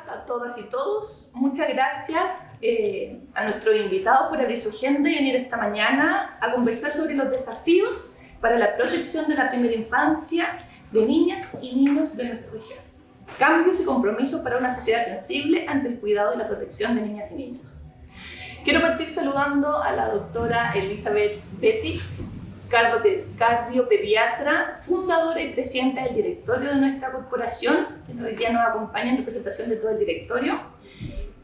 días a todas y todos. Muchas gracias a nuestros invitados por abrir su agenda y venir esta mañana a conversar sobre los desafíos para la protección de la primera infancia de niñas y niños de nuestra región. Cambios y compromisos para una sociedad sensible ante el cuidado y la protección de niñas y niños. Quiero partir saludando a la doctora Elizabeth Betty, cardiopediatra, fundadora y presidenta del directorio de nuestra corporación, que hoy día nos acompaña en representación de todo el directorio.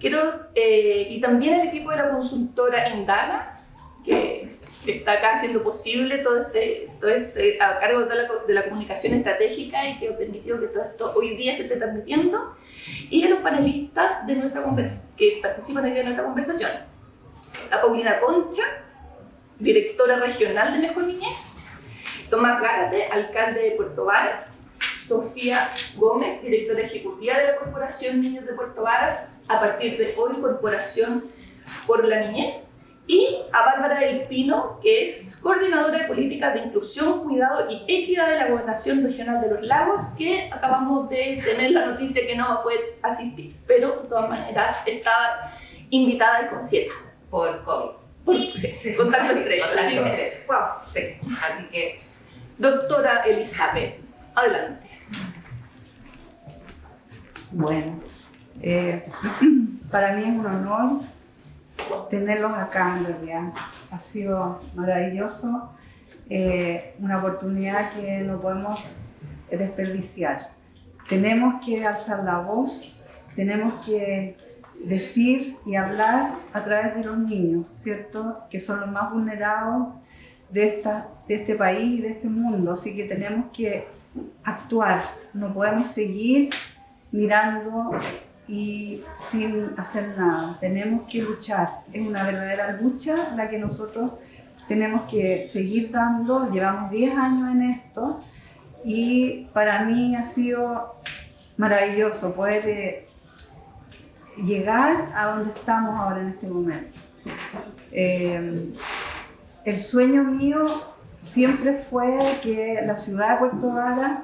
Y también al equipo de la consultora Indaga, que está acá haciendo posible todo este a cargo de la comunicación estratégica y que ha permitido que todo esto hoy día se esté transmitiendo, y a los panelistas de que participan hoy día de nuestra conversación. A Paulina Concha, directora regional de Mejor Niñez; Tomás Gárate, alcalde de Puerto Varas; Sofía Gómez, directora ejecutiva de la Corporación Niños de Puerto Varas, a partir de hoy Corporación por la Niñez; y a Bárbara del Pino, que es coordinadora de políticas de inclusión, cuidado y equidad de la Gobernación Regional de los Lagos, que acabamos de tener la noticia que no va a poder asistir, pero de todas maneras está invitada y considerada. Por COVID. Sí, contacto estrecho. Wow. Sí, así que... Doctora Elizabeth, adelante. Bueno, para mí es un honor tenerlos acá, en realidad. Ha sido maravilloso, una oportunidad que no podemos desperdiciar. Tenemos que alzar la voz, tenemos que decir y hablar a través de los niños, ¿cierto? Que son los más vulnerados de este país y de este mundo. Así que tenemos que actuar, no podemos seguir mirando y sin hacer nada. Tenemos que luchar, es una verdadera lucha la que nosotros tenemos que seguir dando. Llevamos 10 años en esto y para mí ha sido maravilloso poder llegar a donde estamos ahora en este momento. El sueño mío siempre fue que la ciudad de Puerto Varas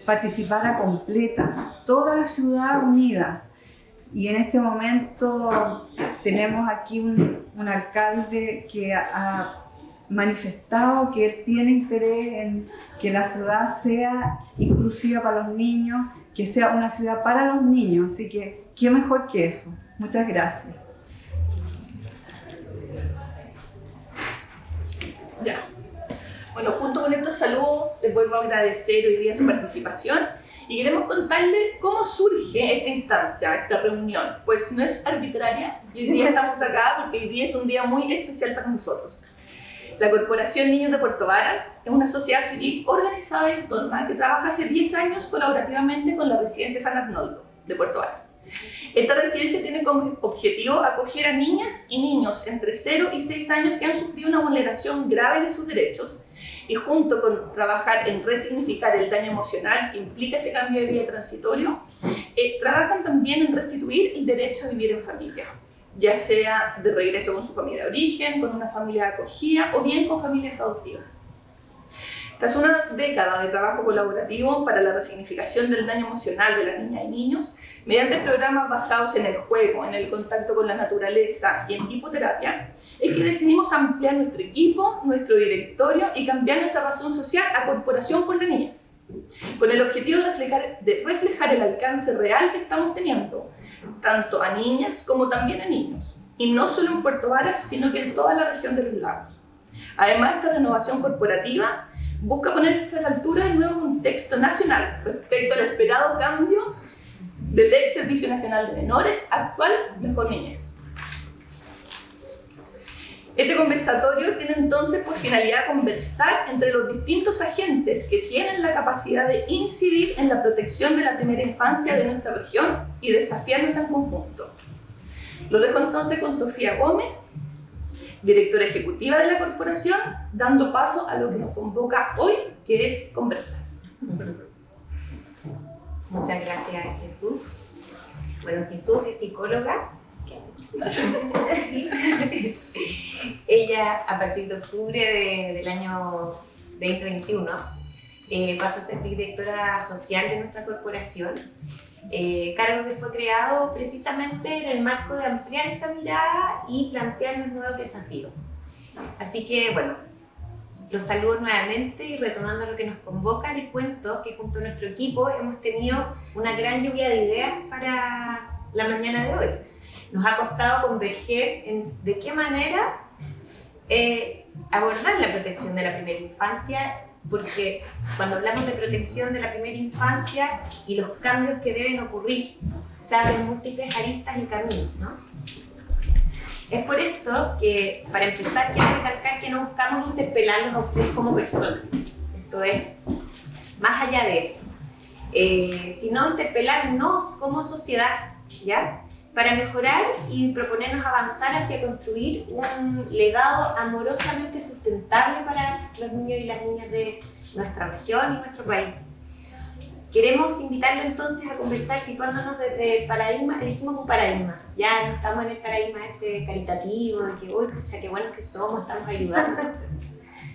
participara completa, toda la ciudad unida. Y en este momento tenemos aquí un alcalde que ha manifestado que él tiene interés en que la ciudad sea inclusiva para los niños, que sea una ciudad para los niños, así que qué mejor que eso. Muchas gracias. Ya. Bueno, junto con estos saludos, les vuelvo a agradecer hoy día su participación y queremos contarles cómo surge esta instancia, esta reunión. Pues no es arbitraria, y hoy día estamos acá porque hoy día es un día muy especial para nosotros. La Corporación Niños de Puerto Varas es una sociedad civil organizada y autónoma que trabaja hace 10 años colaborativamente con la Residencia San Arnoldo de Puerto Varas. Esta residencia tiene como objetivo acoger a niñas y niños entre 0 y 6 años que han sufrido una vulneración grave de sus derechos, y junto con trabajar en resignificar el daño emocional que implica este cambio de vida transitorio, trabajan también en restituir el derecho a vivir en familia, ya sea de regreso con su familia de origen, con una familia de acogida o bien con familias adoptivas. Tras una década de trabajo colaborativo para la resignificación del daño emocional de las niñas y niños, mediante programas basados en el juego, en el contacto con la naturaleza y en hipoterapia, es que decidimos ampliar nuestro equipo, nuestro directorio y cambiar nuestra razón social a Corporación por las Niñez, con el objetivo de reflejar el alcance real que estamos teniendo, tanto a niñas como también a niños, y no solo en Puerto Varas, sino que en toda la región de los lagos. Además, esta renovación corporativa busca ponerse a la altura del nuevo contexto nacional respecto al esperado cambio del ex Servicio Nacional de Menores, actual Mejor Niñez. Este conversatorio tiene entonces por finalidad conversar entre los distintos agentes que tienen la capacidad de incidir en la protección de la primera infancia de nuestra región y desafiarnos en conjunto. Lo dejo entonces con Sofía Gómez, directora ejecutiva de la corporación, dando paso a lo que nos convoca hoy, que es conversar. Muchas gracias, Jesús. Bueno, Jesús es psicóloga. Ella, a partir de octubre del año 2021, pasó a ser directora social de nuestra corporación cargo que fue creado precisamente en el marco de ampliar esta mirada y plantearnos nuevos desafíos. Así que, bueno, los saludo nuevamente y retomando lo que nos convoca, les cuento que junto a nuestro equipo hemos tenido una gran lluvia de ideas para la mañana de hoy. Nos ha costado converger en de qué manera abordar la protección de la primera infancia, porque cuando hablamos de protección de la primera infancia y los cambios que deben ocurrir, se abren múltiples aristas y caminos, ¿no? Es por esto que, para empezar, quiero recalcar que no buscamos interpelarlos a ustedes como personas. Esto es, más allá de eso, sino interpelarnos como sociedad, ¿ya? Para mejorar y proponernos avanzar hacia construir un legado amorosamente sustentable para los niños y las niñas de nuestra región y nuestro país. Queremos invitarlo entonces a conversar situándonos desde el paradigma, elegimos un paradigma, ya no estamos en el paradigma ese caritativo, de que, uy, pucha, qué buenos que somos, estamos ayudando.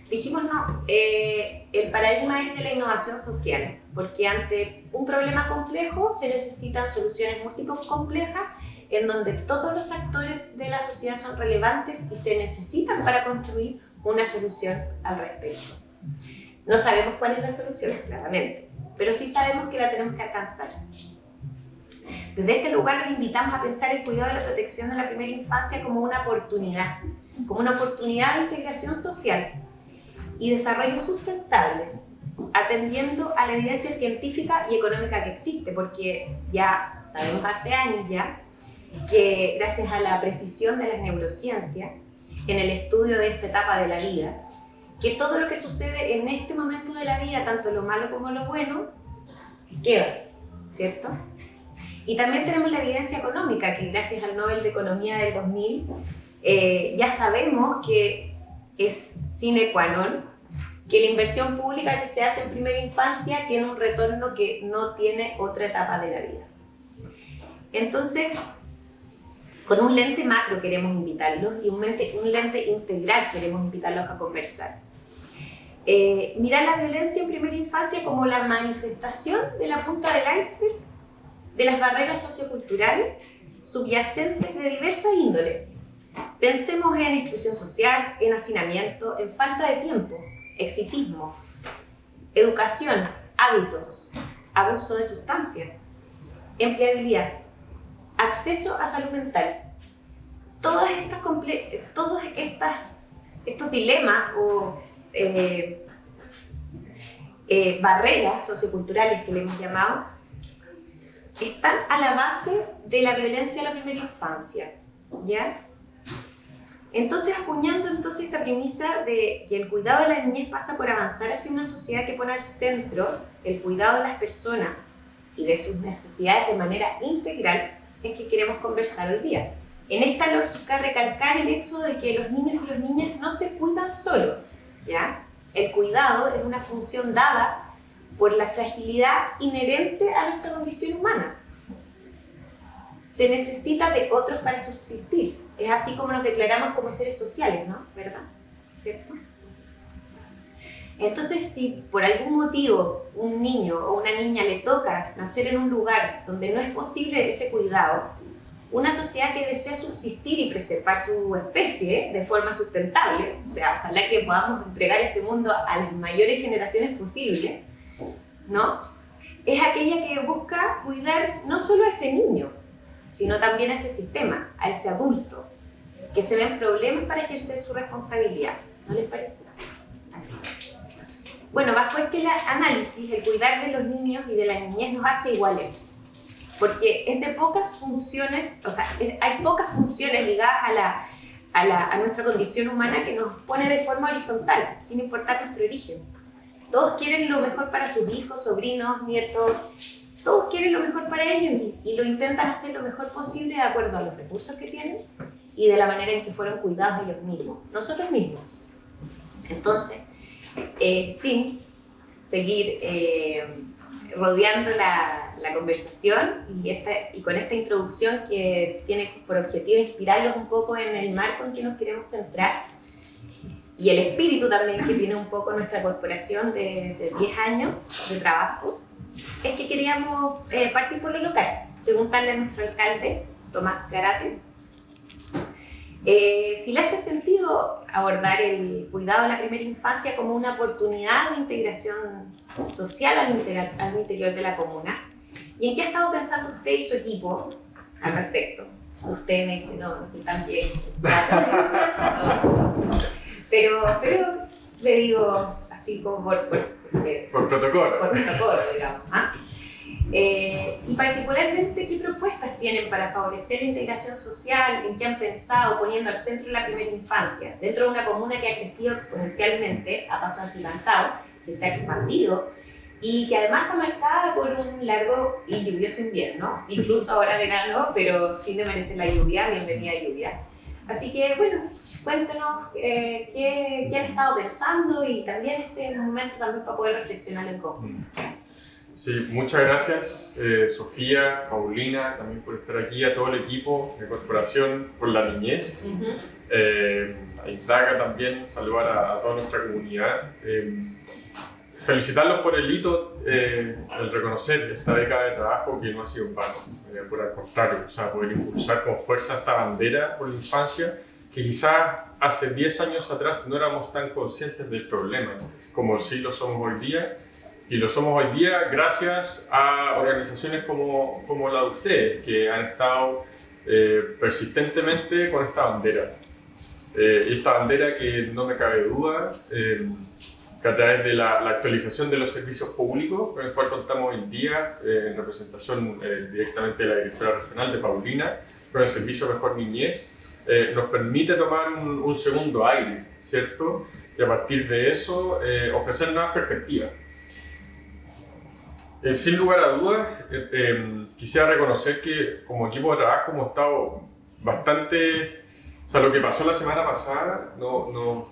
Dijimos no, el paradigma es de la innovación social, porque ante un problema complejo se necesitan soluciones múltiples complejas en donde todos los actores de la sociedad son relevantes y se necesitan para construir una solución al respecto. No sabemos cuál es la solución, claramente, pero sí sabemos que la tenemos que alcanzar. Desde este lugar los invitamos a pensar el cuidado y la protección de la primera infancia como una oportunidad de integración social y desarrollo sustentable, atendiendo a la evidencia científica y económica que existe, porque ya sabemos hace años ya que gracias a la precisión de las neurociencias en el estudio de esta etapa de la vida, que todo lo que sucede en este momento de la vida, tanto lo malo como lo bueno, queda, ¿cierto? Y también tenemos la evidencia económica, que gracias al Nobel de Economía del 2000, ya sabemos que es sine qua non, que la inversión pública que se hace en primera infancia tiene un retorno que no tiene otra etapa de la vida. Entonces, con un lente macro queremos invitarlos y un lente integral queremos invitarlos a conversar. Mirar la violencia en primera infancia como la manifestación de la punta del iceberg de las barreras socioculturales subyacentes de diversa índole. Pensemos en exclusión social, en hacinamiento, en falta de tiempo, exitismo, educación, hábitos, abuso de sustancias, empleabilidad, acceso a salud mental. Estos dilemas o barreras socioculturales que le hemos llamado están a la base de la violencia de la primera infancia, ¿ya? Entonces, acuñando esta premisa de que el cuidado de la niñez pasa por avanzar hacia una sociedad que pone al centro el cuidado de las personas y de sus necesidades de manera integral, es que queremos conversar hoy día. En esta lógica, recalcar el hecho de que los niños y las niñas no se cuidan solos, ¿ya? El cuidado es una función dada por la fragilidad inherente a nuestra condición humana. Se necesita de otros para subsistir. Es así como nos declaramos como seres sociales, ¿no? ¿Verdad? ¿Cierto? Entonces, si por algún motivo un niño o una niña le toca nacer en un lugar donde no es posible ese cuidado, una sociedad que desea subsistir y preservar su especie de forma sustentable, o sea, ojalá que podamos entregar este mundo a las mayores generaciones posibles, ¿no? Es aquella que busca cuidar no solo a ese niño, sino también a ese sistema, a ese adulto, que se ven problemas para ejercer su responsabilidad. ¿No les parece? Así. Bueno, bajo este análisis, el cuidar de los niños y de la niñez nos hace iguales, porque es de pocas funciones, o sea, hay pocas funciones ligadas a nuestra condición humana que nos pone de forma horizontal, sin importar nuestro origen. Todos quieren lo mejor para sus hijos, sobrinos, nietos, todos quieren lo mejor para ellos y lo intentan hacer lo mejor posible de acuerdo a los recursos que tienen y de la manera en que fueron cuidados ellos mismos, nosotros mismos. Entonces, sin seguir rodeando la conversación y con esta introducción que tiene por objetivo inspirarlos un poco en el marco en que nos queremos centrar y el espíritu también que tiene un poco nuestra corporación de 10 años de trabajo, es que queríamos partir por lo local, preguntarle a nuestro alcalde, Tomás Garate, si le hace sentido abordar el cuidado de la primera infancia como una oportunidad de integración social al interior de la comuna. ¿Y en qué ha estado pensando usted y su equipo al respecto? Usted me dice, no sé tan bien. Pero le digo así como por protocolo. Por protocolo, digamos. ¿Ah? Y particularmente, ¿qué propuestas tienen para favorecer la integración social? ¿En qué han pensado poniendo al centro la primera infancia? Dentro de una comuna que ha crecido exponencialmente, a paso agigantado, que se ha expandido y que además está marcada por un largo y lluvioso invierno, incluso ahora verano, pero sin desmerecer la lluvia, bienvenida lluvia. Así que, bueno, cuéntenos qué han estado pensando y también este momento también para poder reflexionar en común. Sí, muchas gracias Sofía, Paulina, también por estar aquí, a todo el equipo de Corporación por la Niñez. A Indaga también, saludar a toda nuestra comunidad. Felicitarlos por el hito, el reconocer esta década de trabajo que no ha sido en vano, por el contrario, o sea, poder impulsar con fuerza esta bandera por la infancia, que quizás hace 10 años atrás no éramos tan conscientes del problema como sí lo somos hoy día. Y lo somos hoy día gracias a organizaciones como la de ustedes, que han estado persistentemente con esta bandera. Esta bandera que no me cabe duda, que a través de la actualización de los servicios públicos, con el cual contamos hoy en día, en representación directamente de la directora regional de Paulina, con el servicio Mejor Niñez, nos permite tomar un segundo aire, ¿cierto? Y a partir de eso ofrecer nuevas perspectivas. Sin lugar a dudas, quisiera reconocer que como equipo de trabajo hemos estado bastante... O sea, lo que pasó la semana pasada nos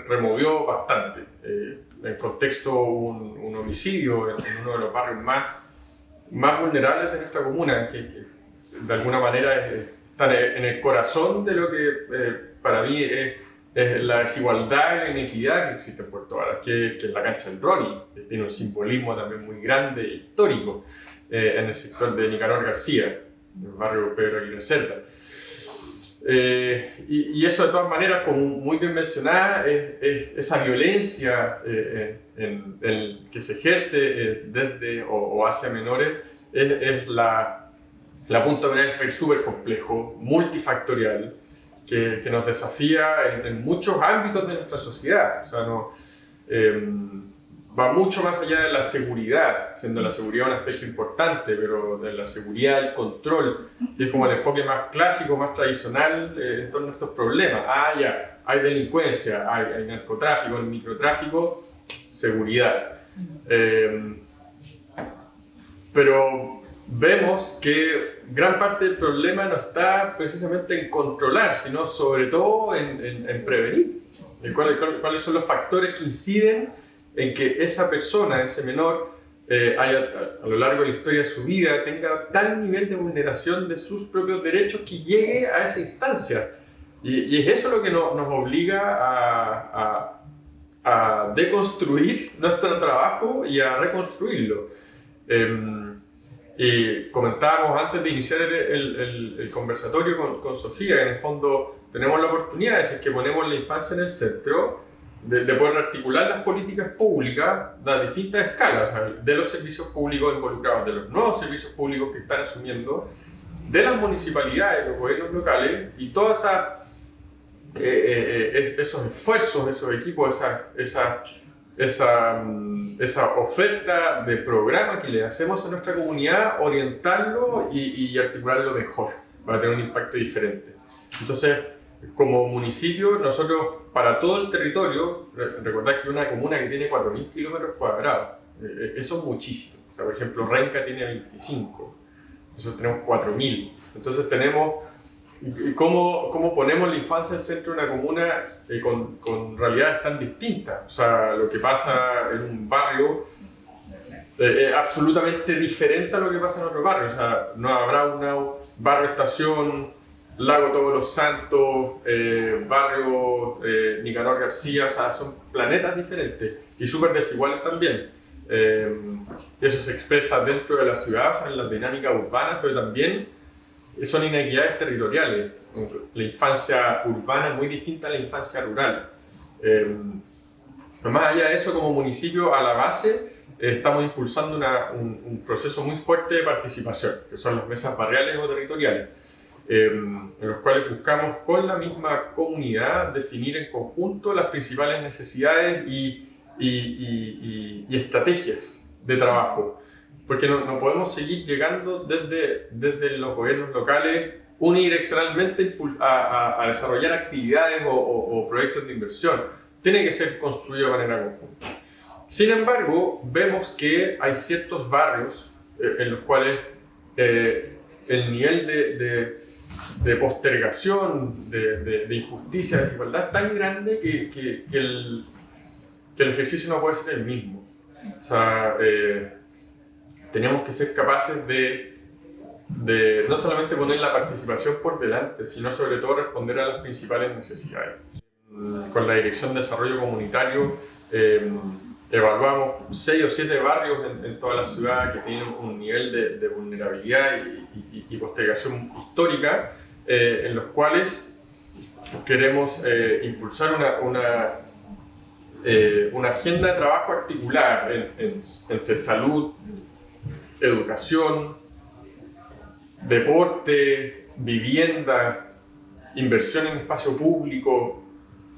removió bastante. En el contexto un homicidio en uno de los barrios más vulnerables de nuestra comuna, que de alguna manera están en el corazón de lo que para mí es la desigualdad y la inequidad que existe en Puerto Varas, que es la cancha del Ronnie, que tiene un simbolismo también muy grande e histórico en el sector de Nicanor García, en el barrio Pedro Aguirre Cerda. Y eso de todas maneras, como muy bien mencionada, esa violencia que se ejerce desde o hacia menores es la punta de un iceberg súper complejo, multifactorial, que nos desafía en muchos ámbitos de nuestra sociedad. O sea, va mucho más allá de la seguridad, siendo la seguridad un aspecto importante, pero de la seguridad, el control, que es como el enfoque más clásico, más tradicional en torno a estos problemas. Ya, hay delincuencia, hay narcotráfico, hay microtráfico, seguridad. Pero vemos que gran parte del problema no está precisamente en controlar, sino sobre todo en prevenir. ¿Cuáles son los factores que inciden en que esa persona, ese menor, a lo largo de la historia de su vida, tenga tal nivel de vulneración de sus propios derechos que llegue a esa instancia? Y es eso lo que nos obliga a deconstruir nuestro trabajo y a reconstruirlo. Y comentábamos antes de iniciar el conversatorio con Sofía, que en el fondo tenemos la oportunidad, si es que ponemos la infancia en el centro, de poder articular las políticas públicas a distintas escalas, o sea, de los servicios públicos involucrados, de los nuevos servicios públicos que están asumiendo, de las municipalidades, los gobiernos locales, y todos esos esfuerzos, esos equipos, esa oferta de programa que le hacemos a nuestra comunidad, orientarlo y articularlo mejor para tener un impacto diferente. Entonces, como municipio, nosotros para todo el territorio, recordad que una comuna que tiene 4.000 kilómetros cuadrados, eso es muchísimo. O sea, por ejemplo, Renca tiene 25, nosotros tenemos 4.000. Entonces tenemos cómo ponemos la infancia al centro de una comuna con realidades tan distintas. O sea, lo que pasa en un barrio es absolutamente diferente a lo que pasa en otro barrio. O sea, no habrá un barrio estación, Lago Todos los Santos, barrio Nicanor García, o sea, son planetas diferentes y súper desiguales también. Eso se expresa dentro de la ciudad, o sea, en las dinámicas urbanas, pero también son inequidades territoriales. La infancia urbana es muy distinta a la infancia rural. Pero más allá de eso, como municipio, a la base, estamos impulsando un proceso muy fuerte de participación, que son las mesas barriales o territoriales, en los cuales buscamos con la misma comunidad definir en conjunto las principales necesidades y estrategias de trabajo. Porque no podemos seguir llegando desde los gobiernos locales unidireccionalmente a desarrollar actividades o proyectos de inversión. Tiene que ser construido de manera conjunta. Sin embargo, vemos que hay ciertos barrios en los cuales el nivel de postergación, de injusticia, de desigualdad es tan grande que el ejercicio no puede ser el mismo. O sea, tenemos que ser capaces de no solamente poner la participación por delante, sino sobre todo responder a las principales necesidades. Con la Dirección de Desarrollo Comunitario evaluamos 6 o 7 barrios en toda la ciudad que tienen un nivel de vulnerabilidad y postergación histórica, en los cuales queremos impulsar una agenda de trabajo articular entre salud, educación, deporte, vivienda, inversión en espacio público,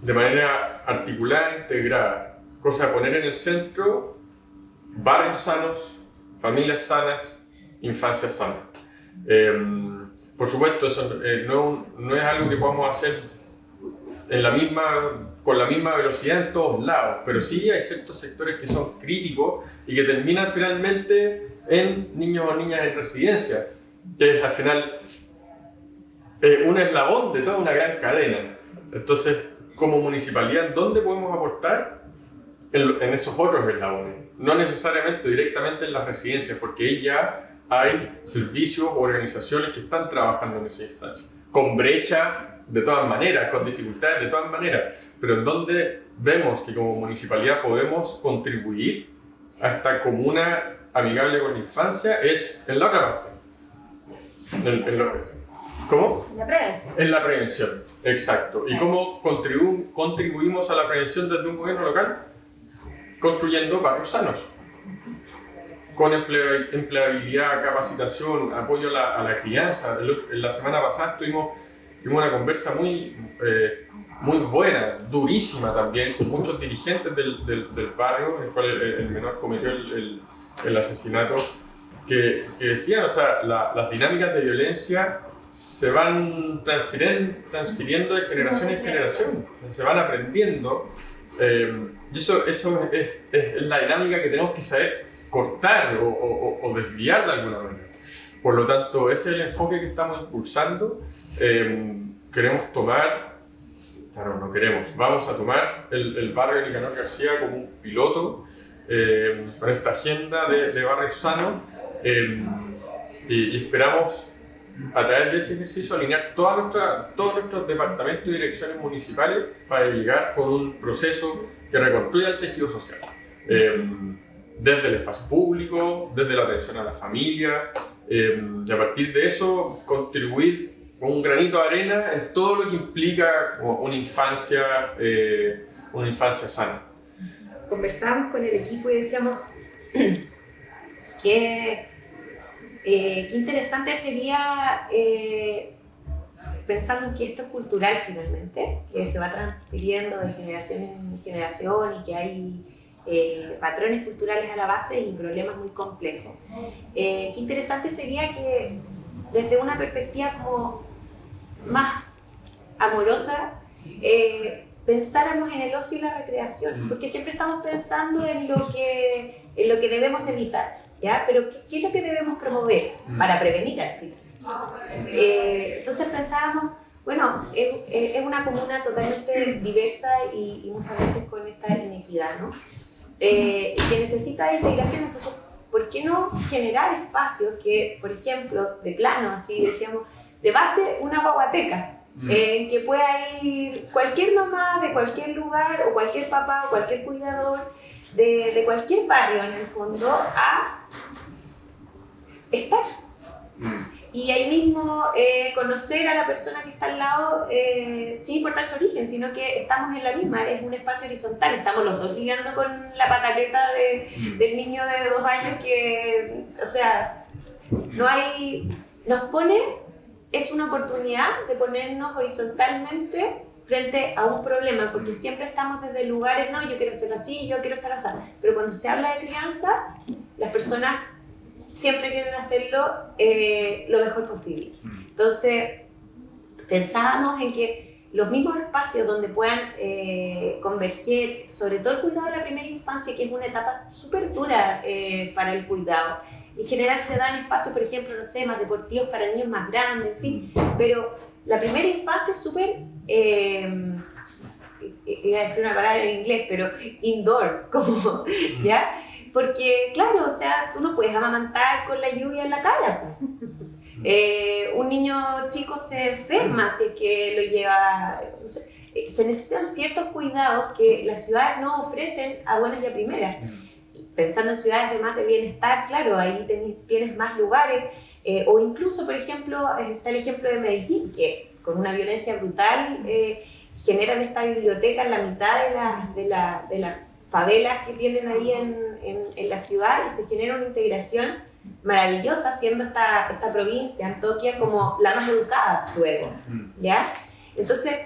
de manera articulada e integrada. Cosa de poner en el centro barrios sanos, familias sanas, infancia sana. Por supuesto, eso no es algo que podamos hacer con la misma velocidad en todos lados, pero sí hay ciertos sectores que son críticos y que terminan finalmente en niños o niñas en residencia, que es al final un eslabón de toda una gran cadena. Entonces, como municipalidad, ¿dónde podemos aportar? En esos otros eslabones, no necesariamente directamente en las residencias, porque ahí ya hay servicios o organizaciones que están trabajando en esa instancia, con brecha de todas maneras, con dificultades de todas maneras, pero en donde vemos que como municipalidad podemos contribuir a esta comuna amigable con la infancia es en la otra parte. ¿Cómo? La prevención. En la prevención, exacto. ¿Y cómo contribuimos a la prevención desde un gobierno local? Construyendo barrios sanos, con empleabilidad, capacitación, apoyo a la crianza. La semana pasada tuvimos una conversa muy buena, durísima también, con muchos dirigentes del barrio, en el cual el menor cometió el asesinato, que decían, o sea, las dinámicas de violencia se van transfiriendo de generación en generación, se van aprendiendo. Y eso es la dinámica que tenemos que saber cortar o desviar de alguna manera. Por lo tanto, ese es el enfoque que estamos impulsando. Vamos a tomar el barrio de Nicanor García como un piloto con esta agenda de barrios sanos y esperamos a través de ese ejercicio alinear todos nuestros departamentos y direcciones municipales para llegar con un proceso que reconstruya el tejido social. Desde el espacio público, desde la atención a la familia, y a partir de eso contribuir con un granito de arena en todo lo que implica una infancia sana. Conversábamos con el equipo y decíamos que qué interesante sería, pensando en que esto es cultural finalmente, que se va transfiriendo de generación en generación y que hay patrones culturales a la base y problemas muy complejos. Qué interesante sería que desde una perspectiva como más amorosa pensáramos en el ocio y la recreación, porque siempre estamos pensando en lo que debemos evitar, ¿ya? Pero ¿qué es lo que debemos promover para prevenir al final? Entonces pensábamos, bueno, es una comuna totalmente diversa y muchas veces con esta inequidad, ¿no? Que necesita integración, entonces, ¿por qué no generar espacios que, por ejemplo, de plano, así decíamos, de base una guaguateca, en que pueda ir cualquier mamá de cualquier lugar, o cualquier papá, o cualquier cuidador, de cualquier barrio en el fondo a estar. Y ahí mismo conocer a la persona que está al lado sin importar su origen, sino que estamos en la misma, es un espacio horizontal, estamos los dos lidiando con la pataleta del niño de 2 años que, o sea, no hay, nos pone, es una oportunidad de ponernos horizontalmente frente a un problema, porque siempre estamos desde lugares, no, yo quiero ser así, yo quiero ser así, pero cuando se habla de crianza, las personas siempre quieren hacerlo lo mejor posible. Entonces, pensábamos en que los mismos espacios donde puedan converger, sobre todo el cuidado de la primera infancia, que es una etapa súper dura para el cuidado. En general se dan espacios, por ejemplo, no sé, más deportivos para niños más grandes, en fin, pero la primera infancia es súper, iba a decir una palabra en inglés, pero indoor, como, ¿ya? Porque, claro, o sea, tú no puedes amamantar con la lluvia en la cara. Un niño chico se enferma si es que lo lleva. Se necesitan ciertos cuidados que las ciudades no ofrecen a buenas y a primeras. Pensando en ciudades de más de bienestar, claro, ahí tienes más lugares. O incluso, por ejemplo, está el ejemplo de Medellín, que con una violencia brutal generan esta biblioteca en la mitad de las favelas que tienen ahí en la ciudad, y se genera una integración maravillosa, siendo esta provincia, Antioquia, como la más educada luego, ¿ya? Entonces,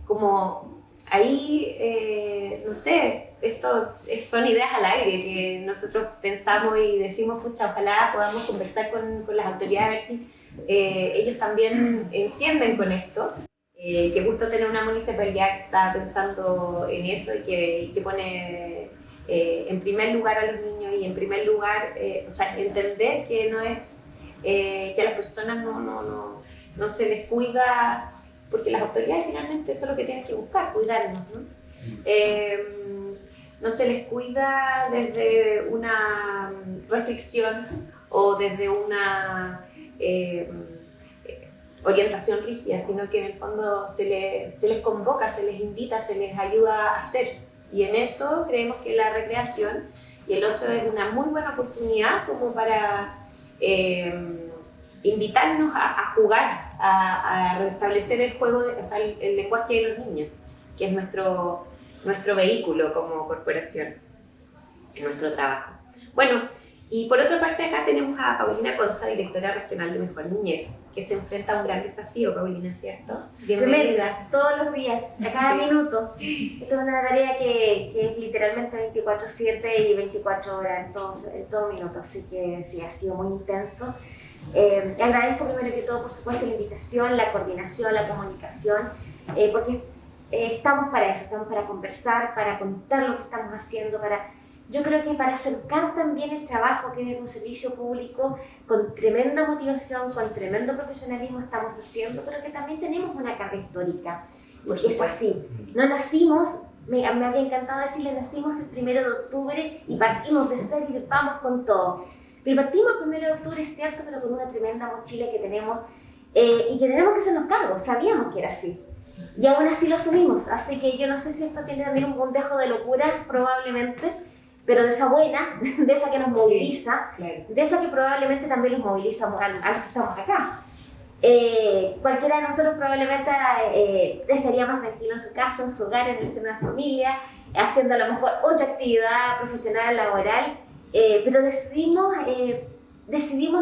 como ahí, no sé, esto son ideas al aire que nosotros pensamos y decimos, pucha, ojalá podamos conversar con las autoridades a ver si ellos también encienden con esto. Qué gusto tener una municipalidad que está pensando en eso y que pone en primer lugar a los niños y en primer lugar, o sea, entender que no es que a las personas no se les cuida, porque las autoridades finalmente eso es lo que tienen que buscar, cuidarnos, ¿no? No se les cuida desde una restricción o desde una orientación rígida, sino que en el fondo se les convoca, se les invita, se les ayuda a hacer. Y en eso creemos que la recreación y el ocio es una muy buena oportunidad como para invitarnos a jugar, a restablecer el juego, o sea, el lenguaje de los niños, que es nuestro vehículo como corporación en nuestro trabajo. Bueno, y por otra parte acá tenemos a Paulina Concha, directora regional de Mejor Niñez, que se enfrenta a un gran desafío, Paulina, ¿cierto? Bienvenida. Todos los días, a cada minuto. Esta es una tarea que es literalmente 24/7 y 24 horas en todo minuto, así que sí, ha sido muy intenso. Agradezco primero que todo, por supuesto, la invitación, la coordinación, la comunicación, porque estamos para eso, estamos para conversar, para contar lo que estamos haciendo, yo creo que para acercar también el trabajo que es un servicio público con tremenda motivación, con tremendo profesionalismo estamos haciendo, pero que también tenemos una carga histórica, porque es así. No nacimos, me había encantado decirle, nacimos el 1 de octubre y partimos de cero y vamos con todo. Pero partimos el 1 de octubre, es cierto, pero con una tremenda mochila que tenemos y que tenemos que hacernos cargo, sabíamos que era así. Y aún así lo asumimos, así que yo no sé si esto tiene también un dejo de locura, probablemente, pero de esa buena, de esa que nos moviliza, sí, claro, de esa que probablemente también los moviliza a los que estamos acá. Cualquiera de nosotros probablemente estaría más tranquilo en su casa, en su hogar, en el seno de la familia, haciendo a lo mejor otra actividad profesional, laboral, pero decidimos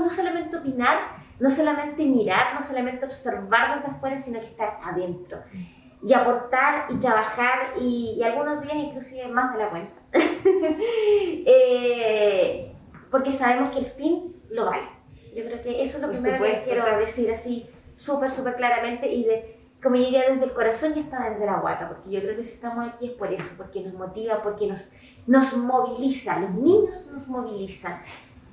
no solamente opinar, no solamente mirar, no solamente observar desde afuera, sino que estar adentro y aportar y trabajar y algunos días inclusive más de la cuenta. Porque sabemos que el fin lo vale. Yo creo que eso es lo primero que quiero decir así súper claramente y como yo diría, desde el corazón y hasta desde la guata, porque yo creo que si estamos aquí es por eso, porque nos motiva, porque nos moviliza, los niños nos movilizan.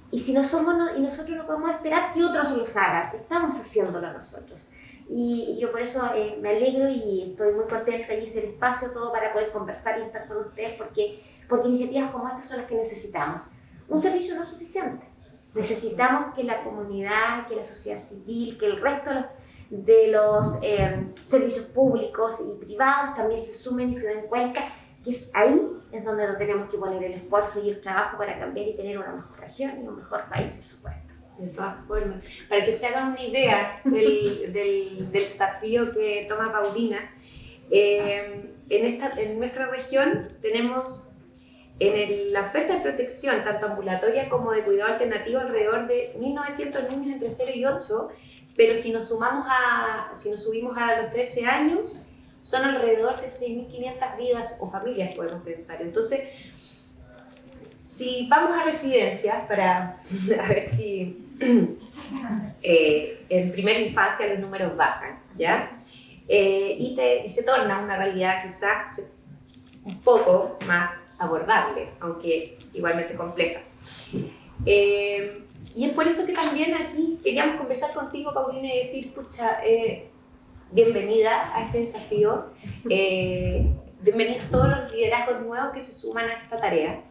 Y si no somos, y nosotros no podemos esperar que otros los hagan, estamos haciéndolo nosotros. Y yo por eso me alegro y estoy muy contenta y hice el espacio todo para poder conversar y estar con ustedes, porque iniciativas como estas son las que necesitamos. Un servicio no es suficiente. Necesitamos que la comunidad, que la sociedad civil, que el resto de los servicios públicos y privados también se sumen y se den cuenta que es ahí es donde nos tenemos que poner el esfuerzo y el trabajo para cambiar y tener una mejor región y un mejor país, por supuesto. De todas formas, para que se hagan una idea del desafío que toma Paulina, en nuestra región tenemos la oferta de protección, tanto ambulatoria como de cuidado alternativo, alrededor de 1.900 niños entre 0 y 8, pero si nos subimos a los 13 años, son alrededor de 6.500 vidas o familias, podemos pensar. Entonces, si vamos a residencias, para a ver si en primera infancia los números bajan, ¿ya? Y se torna una realidad quizás un poco más abordable, aunque igualmente compleja. Y es por eso que también aquí queríamos conversar contigo, Paulina, y decir, pucha, bienvenida a este desafío, bienvenidos todos los liderazgos nuevos que se suman a esta tarea.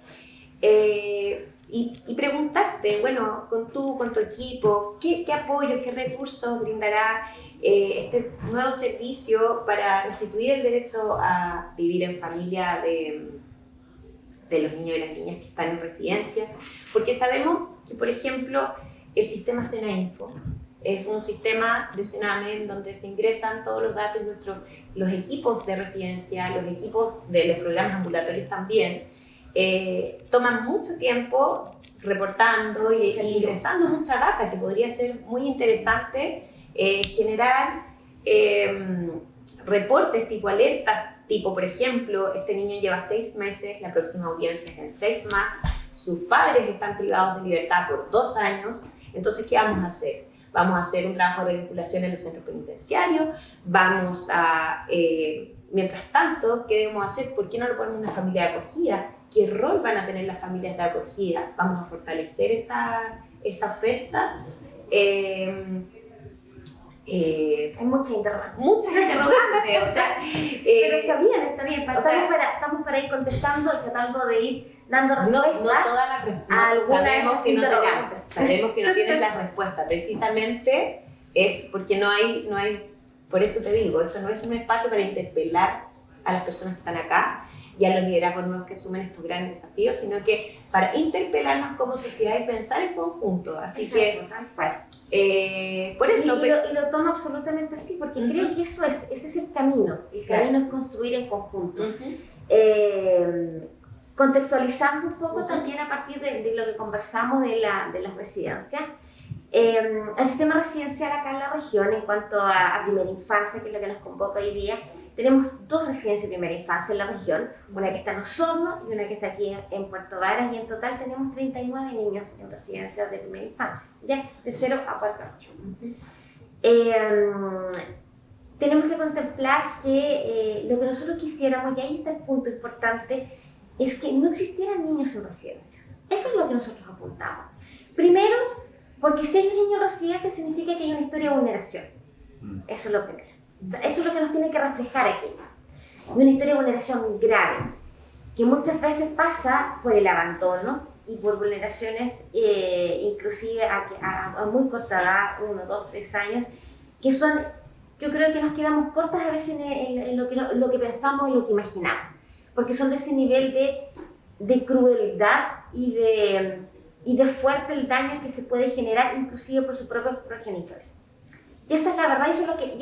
Y preguntarte, bueno, con tu equipo, ¿qué apoyo, qué recursos brindará este nuevo servicio para instituir el derecho a vivir en familia de los niños y las niñas que están en residencia? Porque sabemos que, por ejemplo, el sistema SENAINFO es un sistema de Sename donde se ingresan todos los datos y los equipos de residencia, los equipos de los programas ambulatorios también, toman mucho tiempo reportando y ingresando mucha data que podría ser muy interesante, generar reportes tipo alertas, tipo por ejemplo, este niño lleva 6 meses, la próxima audiencia es en 6 más, sus padres están privados de libertad por 2 años, entonces ¿qué vamos a hacer? Vamos a hacer un trabajo de vinculación en los centros penitenciarios, vamos a, mientras tanto, ¿qué debemos hacer? ¿Por qué no lo ponemos en una familia de acogida? ¿Qué rol van a tener las familias de acogida? ¿Vamos a fortalecer esa oferta? Hay muchas interrogantes. Muchas interrogantes, o sea, pero está bien. Estamos para ir contestando y tratando de ir dando respuestas. No todas las respuestas. Sabemos que no tienes la respuesta. Precisamente es porque no hay, por eso te digo, esto no es un espacio para interpelar a las personas que están acá y a los liderazgos nuevos que asumen estos grandes desafíos, sino que para interpelarnos como sociedad y pensar en conjunto. Así que, por eso... Y lo tomo absolutamente así, porque creo que ese es el camino. El camino es construir en conjunto. Contextualizando un poco también a partir de lo que conversamos de las residencias, el sistema residencial acá en la región, en cuanto a primera infancia, que es lo que nos convoca hoy día, tenemos 2 residencias de primera infancia en la región, una que está en Osorno y una que está aquí en Puerto Varas, y en total tenemos 39 niños en residencias de primera infancia, ya de 0 a 4 años. Tenemos que contemplar que lo que nosotros quisiéramos, y ahí está el punto importante, es que no existieran niños en residencia. Eso es lo que nosotros apuntamos. Primero, porque si hay un niño en residencia significa que hay una historia de vulneración. Eso es lo primero. O sea, eso es lo que nos tiene que reflejar aquí. Una historia de vulneración grave, que muchas veces pasa por el abandono y por vulneraciones inclusive a muy corta edad, 1, 2, 3 años, que son, yo creo que nos quedamos cortas a veces en lo que pensamos, en lo que imaginamos, porque son de ese nivel de crueldad y de fuerte el daño que se puede generar inclusive por sus propios progenitores. Y esa es la verdad, y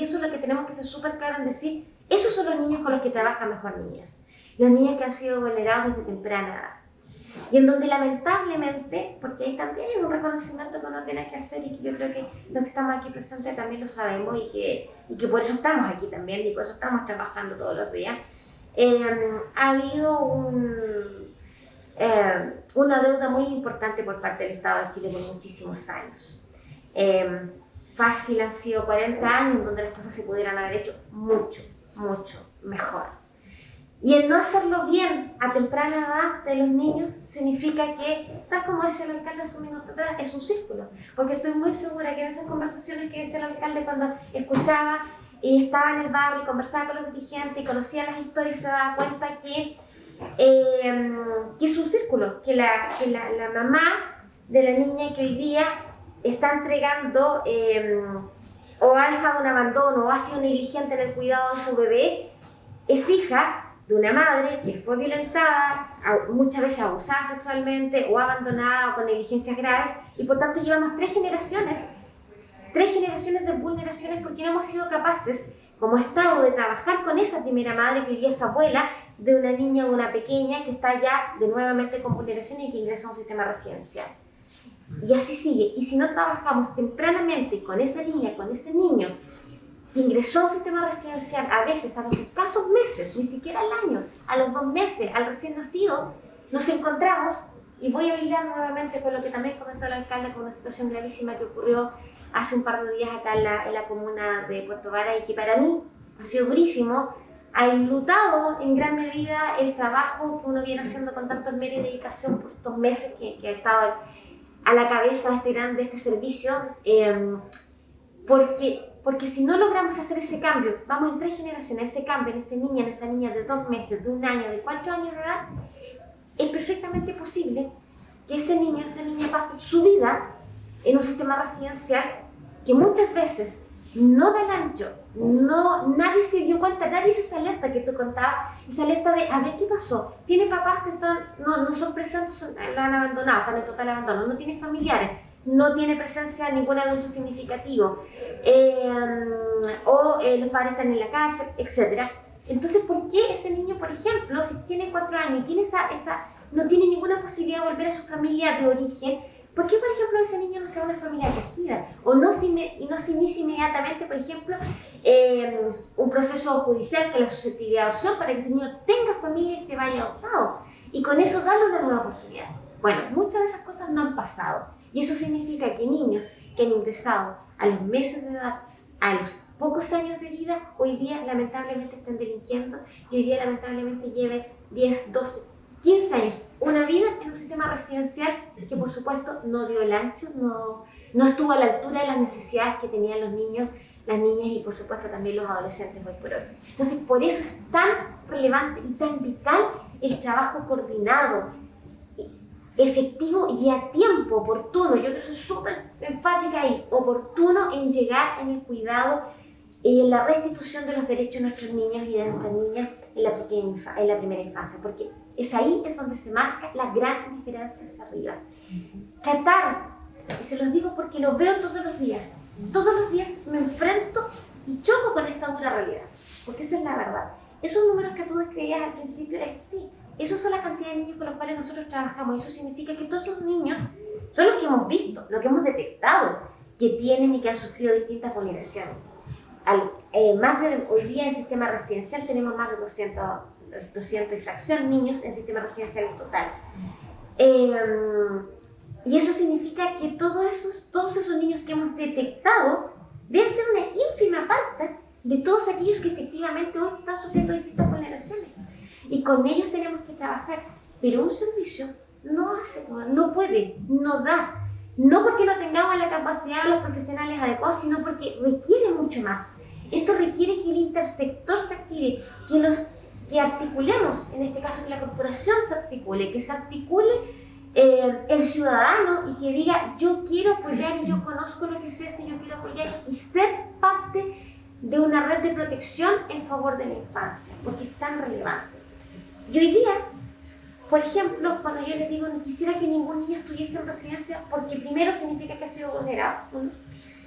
eso es lo que tenemos que ser súper claros en decir, esos son los niños con los que trabajan mejor niñas, los niños que han sido vulnerados desde temprana edad. Y en donde lamentablemente, porque ahí también hay un reconocimiento que uno tiene que hacer, y que yo creo que los que estamos aquí presentes también lo sabemos, y que por eso estamos aquí también, y por eso estamos trabajando todos los días, ha habido una deuda muy importante por parte del Estado de Chile por muchísimos años. Fácil han sido 40 años en donde las cosas se pudieran haber hecho mucho mejor. Y el no hacerlo bien a temprana edad de los niños significa que, tal como decía el alcalde hace un minuto atrás, es un círculo. Porque estoy muy segura que en esas conversaciones que decía el alcalde cuando escuchaba y estaba en el barrio y conversaba con los dirigentes y conocía las historias, se daba cuenta que es un círculo, que la mamá de la niña que hoy día está entregando o ha dejado un abandono o ha sido negligente en el cuidado de su bebé, es hija de una madre que fue violentada, muchas veces abusada sexualmente o abandonada o con negligencias graves, y por tanto llevamos 3 generaciones de vulneraciones porque no hemos sido capaces como Estado de trabajar con esa primera madre que hoy día es abuela de una niña o una pequeña que está ya de nuevamente con vulneraciones y que ingresa a un sistema residencial. Y así sigue. Y si no trabajamos tempranamente con esa niña, con ese niño que ingresó a un sistema residencial, a veces a los escasos meses, ni siquiera al año, a los 2 meses, al recién nacido, nos encontramos, y voy a hilar nuevamente con lo que también comentó el alcalde, con una situación gravísima que ocurrió hace un par de días acá en la comuna de Puerto Vara y que para mí ha sido durísimo, ha enlutado en gran medida el trabajo que uno viene haciendo con tanto esmero y dedicación por estos meses que ha estado a la cabeza de este servicio, porque si no logramos hacer ese cambio, vamos en 3 generaciones, ese cambio en esa niña de 2 meses, de 1 año, de 4 años de edad, es perfectamente posible que ese niño, esa niña pase su vida en un sistema residencial que muchas veces no da el ancho, nadie se dio cuenta, nadie hizo esa alerta que tú contabas, esa alerta de a ver qué pasó. Tiene papás que no son presentes, lo han abandonado, están en total abandono, no tiene familiares, no tiene presencia ningún adulto significativo, los padres están en la cárcel, etc. Entonces, ¿por qué ese niño, por ejemplo, si tiene 4 años y tiene no tiene ninguna posibilidad de volver a su familia de origen? ¿Por qué, por ejemplo, ese niño no se va a una familia acogida? O no se inicia inmediatamente, por ejemplo, un proceso judicial que la susceptibilidad de adopción para que ese niño tenga familia y se vaya adoptado. Y con eso darle una nueva oportunidad. Bueno, muchas de esas cosas no han pasado. Y eso significa que niños que han ingresado a los meses de edad, a los pocos años de vida, hoy día lamentablemente están delinquiendo y hoy día lamentablemente lleven 10, 12, 15 años, una vida en un sistema residencial que por supuesto no dio el ancho, no estuvo a la altura de las necesidades que tenían los niños, las niñas y por supuesto también los adolescentes hoy por hoy. Entonces por eso es tan relevante y tan vital el trabajo coordinado, efectivo y a tiempo, oportuno. Yo creo que soy súper enfática ahí, oportuno en llegar en el cuidado y en la restitución de los derechos de nuestros niños y de nuestras niñas en la primera infancia, porque es ahí en donde se marca la gran diferencia hacia arriba. Tratar, y se los digo porque lo veo todos los días me enfrento y choco con esta dura realidad, porque esa es la verdad. Esos números que tú describías al principio es así. Esos son la cantidad de niños con los cuales nosotros trabajamos. Eso significa que todos esos niños son los que hemos visto, los que hemos detectado, que tienen y que han sufrido distintas vulneraciones. Hoy día en sistema residencial tenemos más de 200 y fracción niños en sistema residencial en total. Y eso significa que todos esos niños que hemos detectado deben ser una ínfima parte de todos aquellos que efectivamente hoy están sufriendo distintas vulneraciones. Y con ellos tenemos que trabajar, pero un servicio no hace todo, no puede, no da. No porque no tengamos la capacidad de los profesionales adecuados, sino porque requiere mucho más. Esto requiere que el intersector se active, que articulemos, en este caso que la corporación se articule, que se articule el ciudadano y que diga yo quiero apoyar y yo conozco lo que es esto y yo quiero apoyar y ser parte de una red de protección en favor de la infancia, porque es tan relevante. Y hoy día, por ejemplo, cuando yo les digo no quisiera que ningún niño estuviese en residencia, porque primero significa que ha sido vulnerado,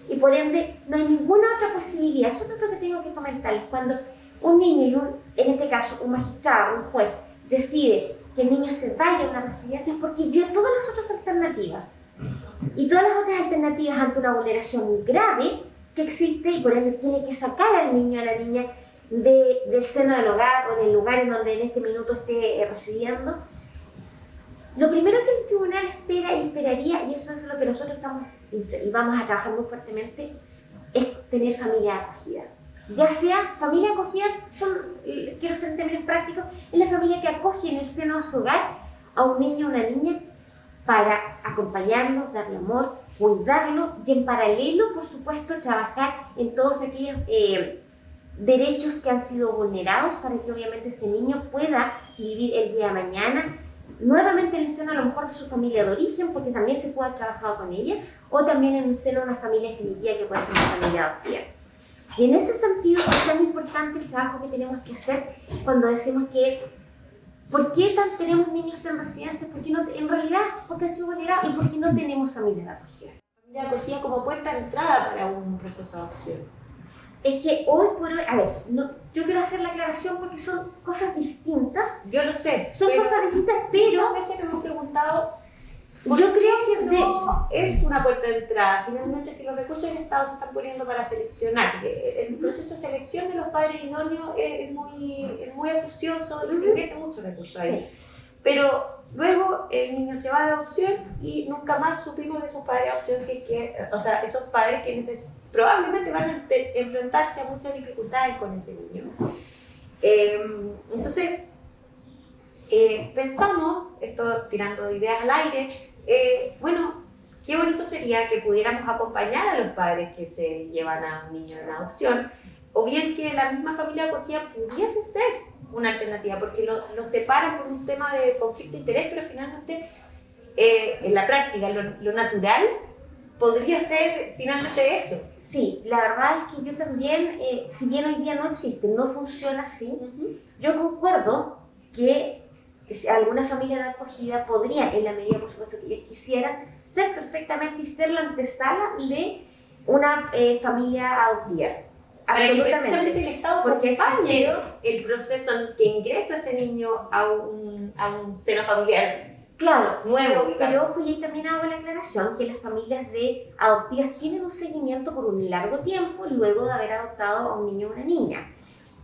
y por ende no hay ninguna otra posibilidad. Eso es lo que tengo que comentarles. Cuando un niño, en este caso un magistrado, un juez, decide que el niño se vaya a una residencia es porque vio todas las otras alternativas. Y todas las otras alternativas ante una vulneración grave que existe y por ende tiene que sacar al niño o a la niña del seno del hogar o del lugar en donde en este minuto esté residiendo. Lo primero que el tribunal espera y esperaría, y eso es lo que nosotros estamos y vamos a trabajar muy fuertemente, es tener familia acogida. Ya sea familia acogida, quiero ser en términos prácticos, es la familia que acoge en el seno de su hogar a un niño o una niña para acompañarlo, darle amor, cuidarlo y en paralelo, por supuesto, trabajar en todos aquellos derechos que han sido vulnerados para que obviamente ese niño pueda vivir el día de mañana nuevamente en el seno a lo mejor de su familia de origen, porque también se puede haber trabajado con ella, o también en el seno de una familia definitiva que puede ser una familia adoptiva. Y en ese sentido es tan importante el trabajo que tenemos que hacer cuando decimos que ¿por qué tenemos niños en residencia? Porque no, en realidad, porque han sido vulnerados y porque no tenemos familias de acogida. Familia de acogida como puerta de entrada para un proceso de adopción. Es que hoy por hoy, a ver, yo quiero hacer la aclaración porque son cosas distintas. Yo lo sé. Son cosas distintas, pero muchas veces nos hemos preguntado, yo creo que no es una puerta de entrada. Finalmente, si los recursos del Estado se están poniendo para seleccionar, el proceso de selección de los padres idóneos es muy acucioso y se invierte mucho recursos ahí. Sí. Pero luego el niño se va de adopción y nunca más supimos de esos padres de adopción, si es que, o sea, esos padres que probablemente van a enfrentarse a muchas dificultades con ese niño. Entonces, pensamos, esto tirando ideas al aire, bueno, qué bonito sería que pudiéramos acompañar a los padres que se llevan a un niño en adopción, o bien que la misma familia de acogida pudiese ser una alternativa, porque lo separan por un tema de conflicto de interés, pero finalmente en la práctica, lo natural podría ser finalmente eso. sí, la verdad es que yo también, si bien hoy día no existe, no funciona así, yo concuerdo que algunas familias de acogida podrían, en la medida por supuesto que ellos quisieran, ser perfectamente y ser la antesala de una familia adoptiva. Para que precisamente el Estado porque acompañe el proceso en que ingresa ese niño a un seno familiar. Claro, nuevo, pero ojo, y ahí también hago la aclaración que las familias de adoptivas tienen un seguimiento por un largo tiempo luego de haber adoptado a un niño o una niña.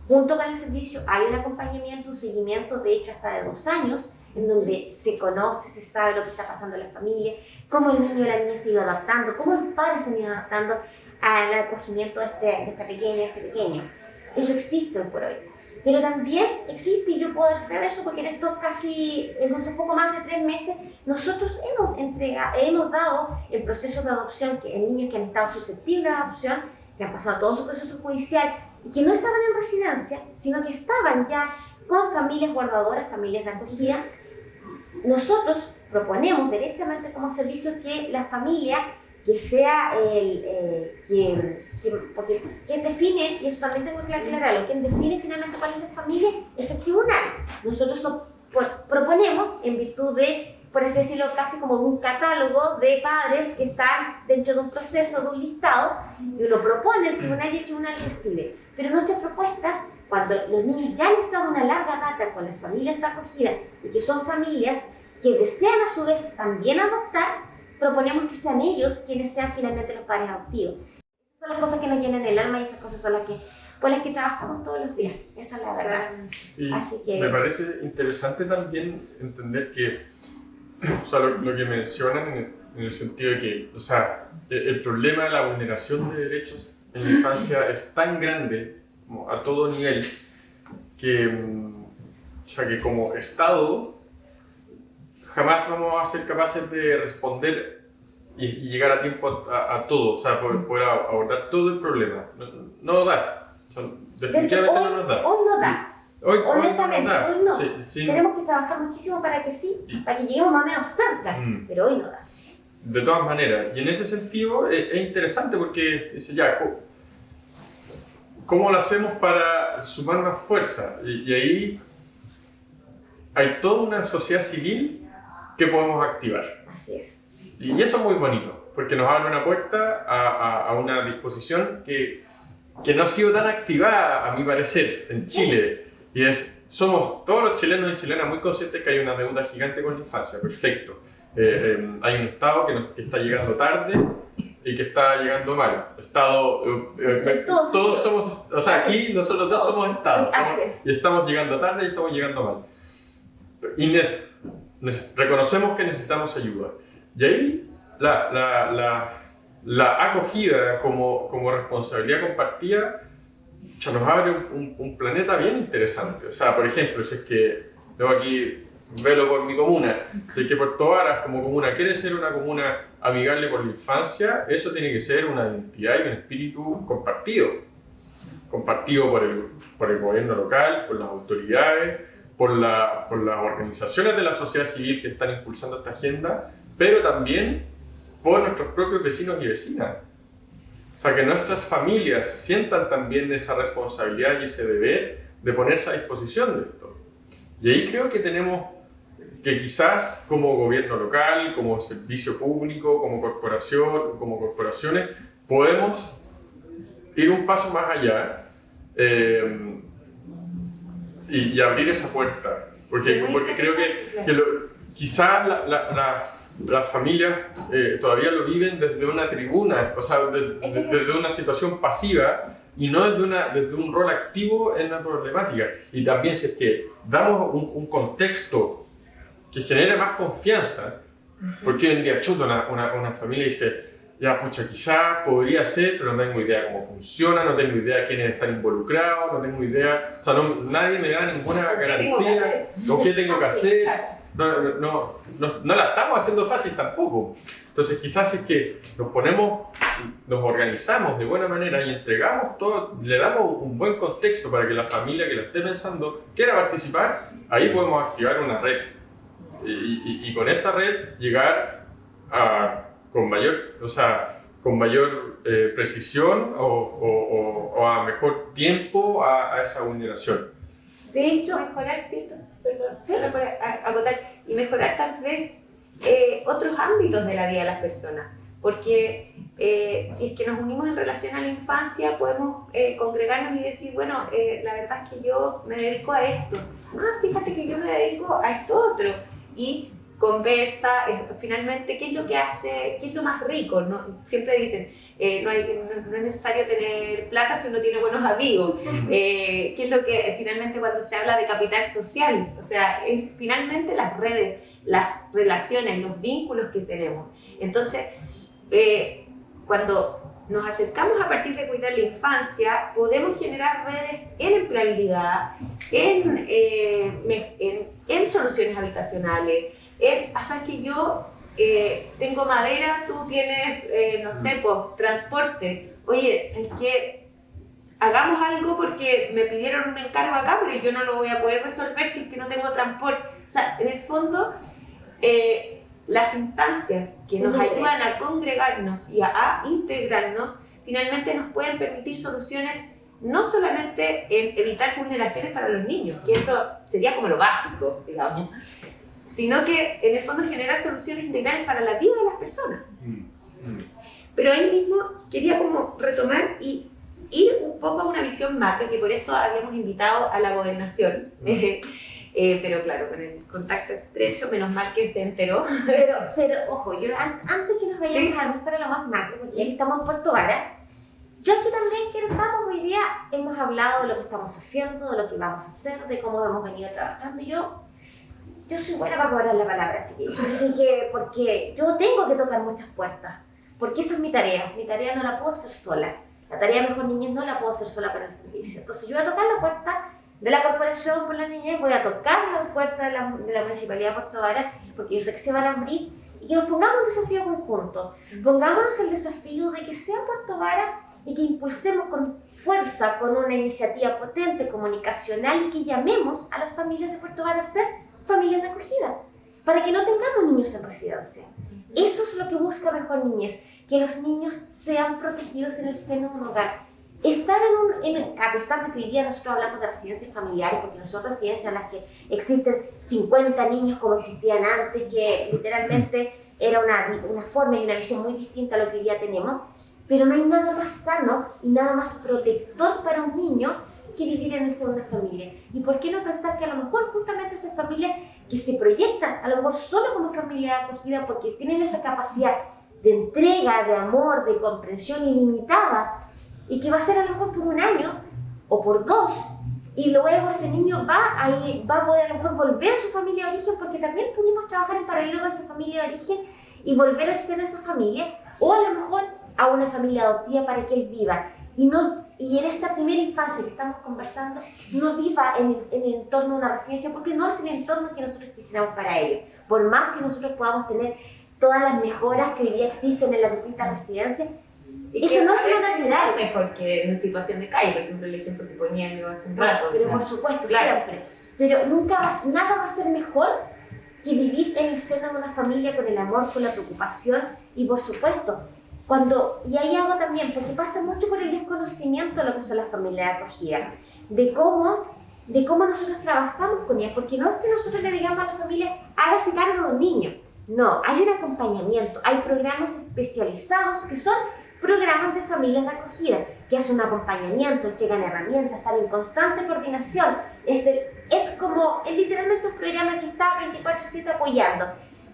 Junto con el servicio hay un acompañamiento, un seguimiento de hecho hasta de 2 años, en donde se conoce, se sabe lo que está pasando en la familia, cómo el niño o la niña se ha ido adaptando, cómo el padre se ha ido adaptando al acogimiento de esta pequeña, este pequeño. Eso existe hoy por hoy. Pero también existe, y yo puedo dar fe de eso, porque en estos un poco más de 3 meses, nosotros hemos dado el proceso de adopción en niños que han estado susceptibles de adopción, que han pasado todo su proceso judicial, y que no estaban en residencia, sino que estaban ya con familias guardadoras, familias de acogida. Nosotros proponemos derechamente como servicio que la familia, que sea porque quien define, y eso también tengo que aclararlo, quien define finalmente cuál es la familia es el tribunal. Nosotros proponemos, en virtud de, por así decirlo, casi como de un catálogo de padres que están dentro de un proceso, de un listado, y lo propone el tribunal y el tribunal decide. Pero nuestras propuestas, cuando los niños ya han estado una larga data con las familias de acogida y que son familias que desean a su vez también adoptar, proponemos que sean ellos quienes sean finalmente los padres adoptivos. Esas son las cosas que nos llenan el alma y esas cosas son por las que trabajamos todos los días. Esa es la verdad. Y así que me parece interesante también entender que, o sea, lo que mencionan en el sentido de que, o sea, el problema de la vulneración de derechos en la infancia es tan grande como a todo nivel que, o sea, que como Estado jamás vamos a ser capaces de responder y llegar a tiempo a todo, o sea, poder abordar todo el problema. No da, o sea, definitivamente no nos da. Hoy no da. Honestamente, no nos da. hoy no. Sí. Tenemos que trabajar muchísimo para que sí, para que lleguemos más o menos cerca, pero hoy no da. De todas maneras, y en ese sentido es interesante porque dice ya, ¿cómo lo hacemos para sumar más fuerza? Y ahí hay toda una sociedad civil que podemos activar. Así es. Y eso es muy bonito, porque nos abre una puerta a una disposición que no ha sido tan activada, a mi parecer, en Chile. Y somos todos los chilenos y chilenas muy conscientes que hay una deuda gigante con la infancia, perfecto. Hay un Estado que está llegando tarde y que está llegando mal. Estado, todos somos, o sea, aquí nosotros dos somos Estado. Y estamos llegando tarde y estamos llegando mal. Y reconocemos que necesitamos ayuda. Y ahí la acogida como responsabilidad compartida ya nos abre un planeta bien interesante. O sea, por ejemplo, si es que yo aquí velo por mi comuna, si es que Puerto Varas como comuna quiere ser una comuna amigable por la infancia, eso tiene que ser una identidad y un espíritu compartido por el gobierno local, por las autoridades, por las organizaciones de la sociedad civil que están impulsando esta agenda, pero también por nuestros propios vecinos y vecinas. O sea, que nuestras familias sientan también esa responsabilidad y ese deber de ponerse a disposición de esto. Y ahí creo que tenemos que quizás como gobierno local, como servicio público, como corporación, como corporaciones, podemos ir un paso más allá y abrir esa puerta. Porque creo que quizás las familias todavía lo viven desde una tribuna, o sea, desde una situación pasiva y no desde un rol activo en la problemática. Y también si es que damos un contexto que genere más confianza, porque hoy en día chuta una familia dice, ya pucha, quizás podría ser, pero no tengo idea cómo funciona, no tengo idea quiénes están involucrados, no tengo idea, o sea, nadie me da ninguna garantía, o qué tengo que hacer. No la estamos haciendo fácil tampoco. Entonces quizás es que nos organizamos de buena manera y entregamos todo, le damos un buen contexto para que la familia que lo esté pensando quiera participar, ahí podemos activar una red y con esa red llegar con mayor precisión o a mejor tiempo a esa vulneración. De hecho, mejorar, solo para acotar, y mejorar tal vez otros ámbitos de la vida de las personas. Porque si es que nos unimos en relación a la infancia, podemos congregarnos y decir, bueno, la verdad es que yo me dedico a esto. Fíjate que yo me dedico a esto otro. Y conversa, finalmente, ¿qué es lo que hace, qué es lo más rico? ¿No? Siempre dicen, no es necesario tener plata si uno tiene buenos amigos. ¿Qué es lo que finalmente cuando se habla de capital social? O sea, es finalmente las redes, las relaciones, los vínculos que tenemos. Entonces, cuando nos acercamos a partir de cuidar la infancia, podemos generar redes en empleabilidad, en soluciones habitacionales, sabes que yo tengo madera, tú tienes, no sé, pues, transporte. Oye, ¿sabes qué? Hagamos algo porque me pidieron un encargo acá, pero yo no lo voy a poder resolver si es que no tengo transporte. O sea, en el fondo, las instancias que nos ayudan a congregarnos y a integrarnos, finalmente nos pueden permitir soluciones no solamente en evitar vulneraciones para los niños, que eso sería como lo básico, digamos, sino que en el fondo generar soluciones integrales para la vida de las personas. Pero ahí mismo quería como retomar y ir un poco a una visión macro, que por eso habíamos invitado a la gobernación. Pero claro, con el contacto estrecho, menos mal que se enteró. Pero ojo, yo antes que nos vayamos a para lo más macro, porque ya que estamos en Puerto Vara, yo aquí también quiero estamos hoy día, hemos hablado de lo que estamos haciendo, de lo que vamos a hacer, de cómo hemos venido trabajando. Yo soy buena para cobrar la palabra, chiquillos. Así que, porque yo tengo que tocar muchas puertas, porque esa es mi tarea no la puedo hacer sola. La tarea de Mejor Niñez no la puedo hacer sola para el servicio. Entonces yo voy a tocar la puerta de la Corporación por la Niñez, voy a tocar la puerta de la Municipalidad de Puerto Vara, porque yo sé que se van a abrir, y que nos pongamos un desafío conjunto. Pongámonos el desafío de que sea Puerto Vara y que impulsemos con fuerza, con una iniciativa potente, comunicacional, y que llamemos a las familias de Puerto Vara a ser familias de acogida, para que no tengamos niños en residencia. Eso es lo que busca Mejor Niñez, que los niños sean protegidos en el seno de un hogar. Estar a pesar de que hoy día nosotros hablamos de residencias familiares, porque no son residencias en las que existen 50 niños como existían antes, que literalmente era una forma y una visión muy distinta a lo que hoy día tenemos, pero no hay nada más sano y nada más protector para un niño que vivir en el seno de una familia. ¿Y por qué no pensar que a lo mejor justamente esas familias que se proyectan, a lo mejor solo como familia de acogida, porque tienen esa capacidad de entrega, de amor, de comprensión ilimitada, y que va a ser a lo mejor por un año o por 2, y luego ese niño va a poder a lo mejor volver a su familia de origen, porque también pudimos trabajar en paralelo con esa familia de origen y volver al seno de esa familia, o a lo mejor a una familia adoptiva para que él viva. Y en esta primera infancia que estamos conversando, no viva en el entorno de una residencia, porque no es el entorno que nosotros quisiéramos para ellos. Por más que nosotros podamos tener todas las mejoras que hoy día existen en las distintas residencias, eso no es lo natural. Mejor que en situación de calle, por ejemplo, el ejemplo que ponía yo hace un rato. Pero por supuesto, claro, siempre. Pero nada va a ser mejor que vivir en el seno de una familia con el amor, con la preocupación y, por supuesto, y hay algo también, porque pasa mucho por el desconocimiento de lo que son las familias de acogida, de cómo nosotros trabajamos con ellas, porque no es que nosotros le digamos a la familia, hágase cargo de un niño. No, hay un acompañamiento, hay programas especializados que son programas de familias de acogida, que hacen un acompañamiento, llegan herramientas, están en constante coordinación. Es literalmente un programa que está 24/7 apoyando.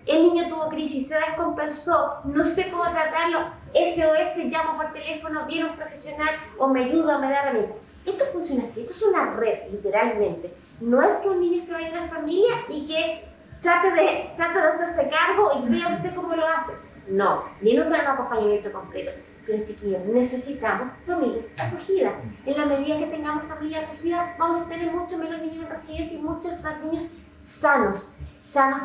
El niño tuvo crisis, se descompensó, no sé cómo tratarlo, SOS, llamo por teléfono, viene un profesional o me ayuda o me da herramientas. Esto funciona así, esto es una red, literalmente. No es que un niño se vaya a una familia y que trate de hacerse cargo y vea usted cómo lo hace. No, viene un acompañamiento completo. Pero chiquillos, necesitamos familias acogidas. En la medida que tengamos familias acogidas, vamos a tener muchos menos niños en residencia y muchos más niños sanos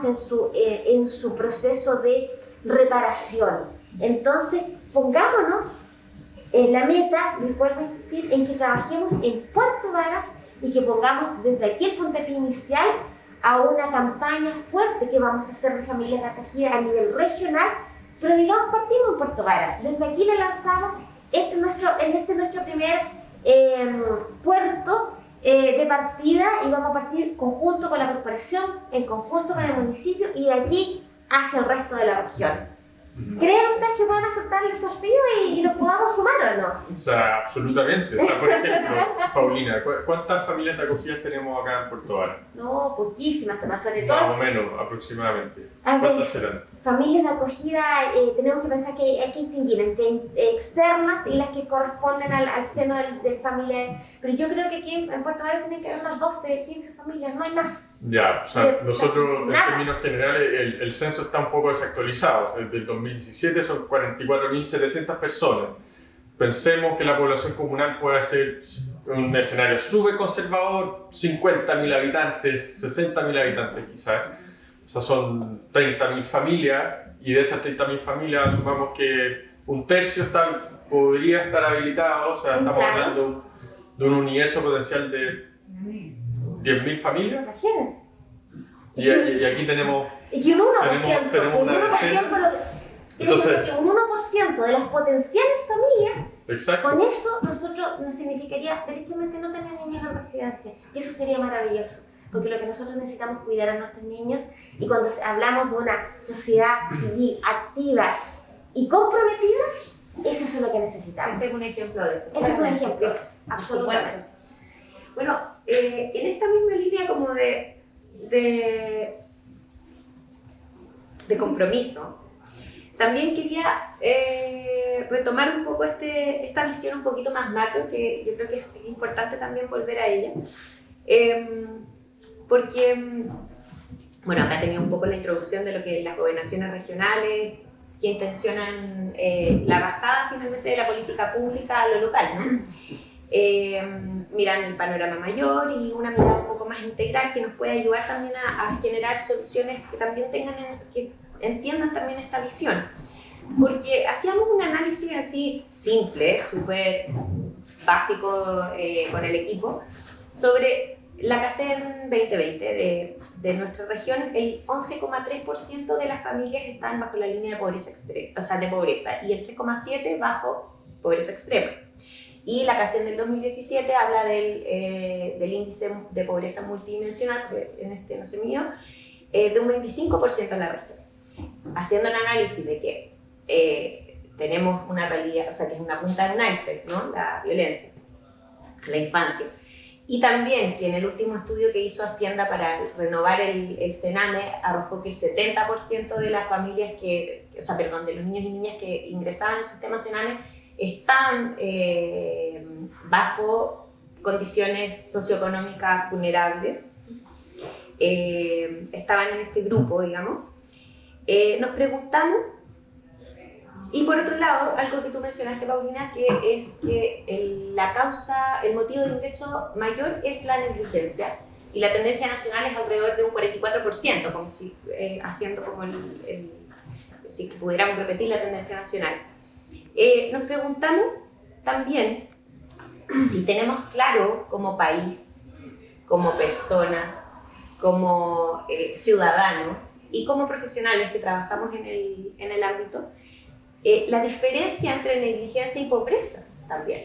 en su proceso de reparación. Entonces, pongámonos en la meta, me vuelvo a insistir, en que trabajemos en Puerto Varas y que pongamos desde aquí el puntapié inicial a una campaña fuerte que vamos a hacer de familias de acogida a nivel regional, pero digamos partimos en Puerto Varas. Desde aquí le lanzamos este nuestro primer puerto de partida y vamos a partir conjunto con la corporación, en conjunto con el municipio y de aquí hacia el resto de la región. ¿Creen ustedes que puedan aceptar el desafío y nos podamos sumar o no? O sea, absolutamente. O sea, por ejemplo, Paulina, ¿cuántas familias de acogida tenemos acá en Puerto Varas? No, poquísimas, Tomás, sobre todo. Más o menos, aproximadamente. A ver, ¿Cuántas serán? Familias de acogida, tenemos que pensar que hay que distinguir entre externas y las que corresponden al seno de familia. Pero yo creo que aquí en Puerto Varas tienen que haber unas 12, 15 familias, no hay más. Ya, o sea, nosotros en términos generales el censo está un poco desactualizado. Desde el 2017 son 44.700 personas. Pensemos que la población comunal puede ser un escenario súper conservador, 50.000 habitantes, 60.000 habitantes quizás. O sea, son 30.000 familias y de esas 30.000 familias asumamos que un tercio podría estar habilitado. O sea, estamos hablando de un universo potencial de 10.000 familias. Imagínense. Y aquí tenemos... Y que un 1%, tenemos una decena. Entonces, que un 1% de las potenciales familias, exacto. con eso nosotros nos significaría derechamente no tener niños en residencia. Y eso sería maravilloso. Porque lo que nosotros necesitamos es cuidar a nuestros niños y cuando hablamos de una sociedad civil activa y comprometida, eso es lo que necesitamos. Este es un ejemplo de eso. Ese es un ejemplo, absolutamente. Bueno, en esta misma línea como de compromiso, también quería retomar un poco esta visión un poquito más macro, que yo creo que es importante también volver a ella. Porque, bueno, acá tenía un poco la introducción de lo que las gobernaciones regionales que intencionan la bajada finalmente de la política pública a lo local, ¿no? Miran el panorama mayor y una mirada un poco más integral que nos puede ayudar también a generar soluciones que también que entiendan también esta visión. Porque hacíamos un análisis así simple, súper básico con el equipo, sobre la CACEN 2020 de nuestra región. El 11,3% de las familias están bajo la línea de pobreza extrema, o sea, de pobreza, y el 3,7% bajo pobreza extrema. Y la CACEN del 2017 habla del índice de pobreza multidimensional, que en este no se midió, de un 25% en la región. Haciendo el análisis de que tenemos una realidad, o sea, que es una punta de un iceberg, ¿no? La violencia, la infancia. Y también que en el último estudio que hizo Hacienda para renovar el Sename arrojó que el 70% de las familias de los niños y niñas que ingresaban al sistema Sename están bajo condiciones socioeconómicas vulnerables, estaban en este grupo, digamos. Nos preguntamos, y por otro lado, algo que tú mencionaste, Paulina, que es que el motivo de ingreso mayor es la negligencia, y la tendencia nacional es alrededor de un 44%, como si, haciendo como si pudiéramos repetir la tendencia nacional. Nos preguntamos también si tenemos claro como país, como personas, como ciudadanos y como profesionales que trabajamos en el ámbito, la diferencia entre negligencia y pobreza también.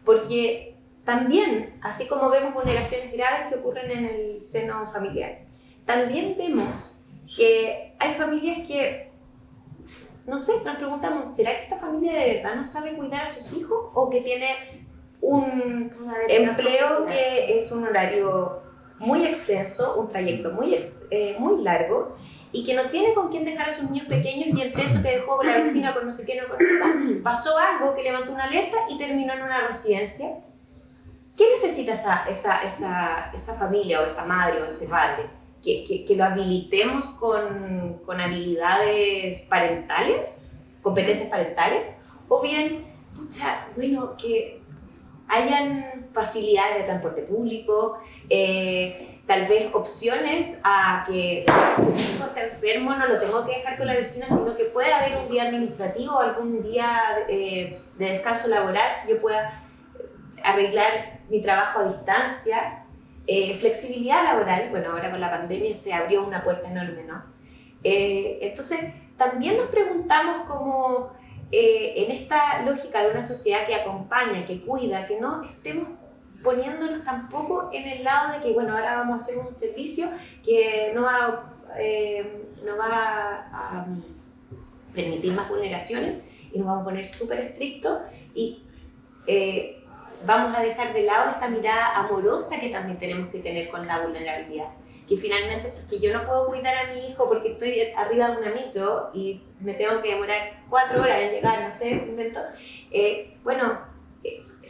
Porque también, así como vemos vulneraciones graves que ocurren en el seno familiar, también vemos que hay familias que, no sé, nos preguntamos, ¿será que esta familia de verdad no sabe cuidar a sus hijos o que tiene un empleo que es un horario muy extenso, un trayecto muy largo y que no tiene con quién dejar a sus niños pequeños y entre eso que dejó con la vecina con no sé qué, no con no sé qué, pasó algo que levantó una alerta y terminó en una residencia? ¿Qué necesita esa familia o esa madre o ese padre? ¿Que lo habilitemos con habilidades parentales, competencias parentales? ¿O bien, pucha, bueno, que hayan facilidades de transporte público, tal vez opciones a que si tu hijo está enfermo no lo tengo que dejar con la vecina, sino que puede haber un día administrativo o algún día de descanso laboral que yo pueda arreglar mi trabajo a distancia? Flexibilidad laboral, bueno, ahora con la pandemia se abrió una puerta enorme, ¿no? Entonces, también nos preguntamos cómo en esta lógica de una sociedad que acompaña, que cuida, que no estemos poniéndonos tampoco en el lado de que, bueno, ahora vamos a hacer un servicio que no va a permitir más vulneraciones y nos vamos a poner súper estrictos y vamos a dejar de lado esta mirada amorosa que también tenemos que tener con la vulnerabilidad. Que finalmente, si es que yo no puedo cuidar a mi hijo porque estoy arriba de una micro y me tengo que demorar 4 horas en llegar, no sé, invento, bueno,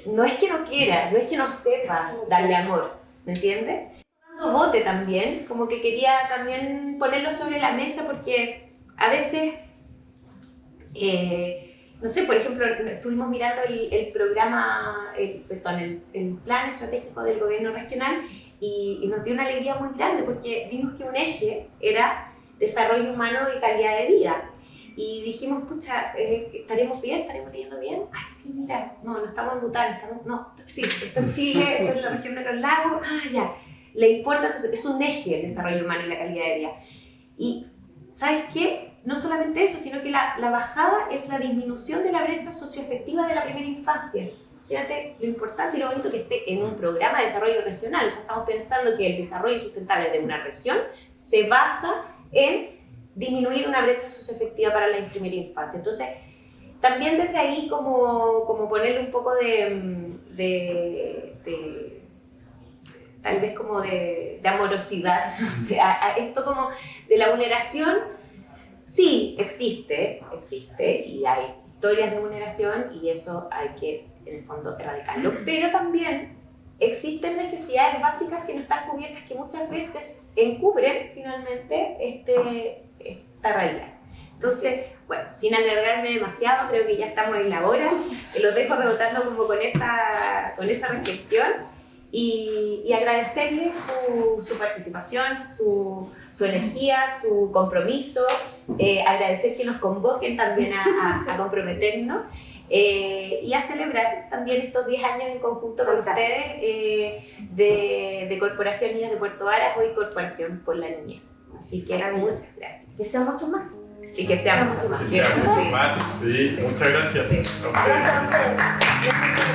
no es que no quiera, no es que no sepa darle amor, ¿me entiendes? Dando bote también, como que quería también ponerlo sobre la mesa porque a veces, no sé, por ejemplo, estuvimos mirando el programa, el plan estratégico del gobierno regional y nos dio una alegría muy grande porque vimos que un eje era desarrollo humano y calidad de vida. Y dijimos, pucha, ¿estaremos bien? ¿Estaremos leyendo bien? Ay, sí, mira, no estamos en Bután, sí, esto en Chile, esto en la región de los lagos, ya. Le importa, entonces, es un eje el desarrollo humano y la calidad de vida. Y, ¿sabes qué? No solamente eso, sino que la bajada es la disminución de la brecha socioafectiva de la primera infancia. Fíjate lo importante y lo bonito que esté en un programa de desarrollo regional. O sea, estamos pensando que el desarrollo sustentable de una región se basa en disminuir una brecha socioafectiva para la primera infancia. Entonces, también desde ahí como ponerle un poco tal vez como de amorosidad, no sé, a esto como de la vulneración. Sí, existe y hay historias de vulneración y eso hay que, en el fondo, erradicarlo. Pero también existen necesidades básicas que no están cubiertas que muchas veces encubren finalmente esta realidad. Entonces, bueno, sin alargarme demasiado, creo que ya estamos en la hora. Los dejo rebotando como con esa reflexión. Y agradecerle su participación, su energía, su compromiso, agradecer que nos convoquen también a comprometernos y a celebrar también estos 10 años en conjunto con ustedes de Corporación Niños de Puerto Varas, hoy Corporación por la Niñez. Así que muchas gracias. Que sean muchos más. Y que sean muchos más. Sí, muchas gracias. Sí. A ustedes.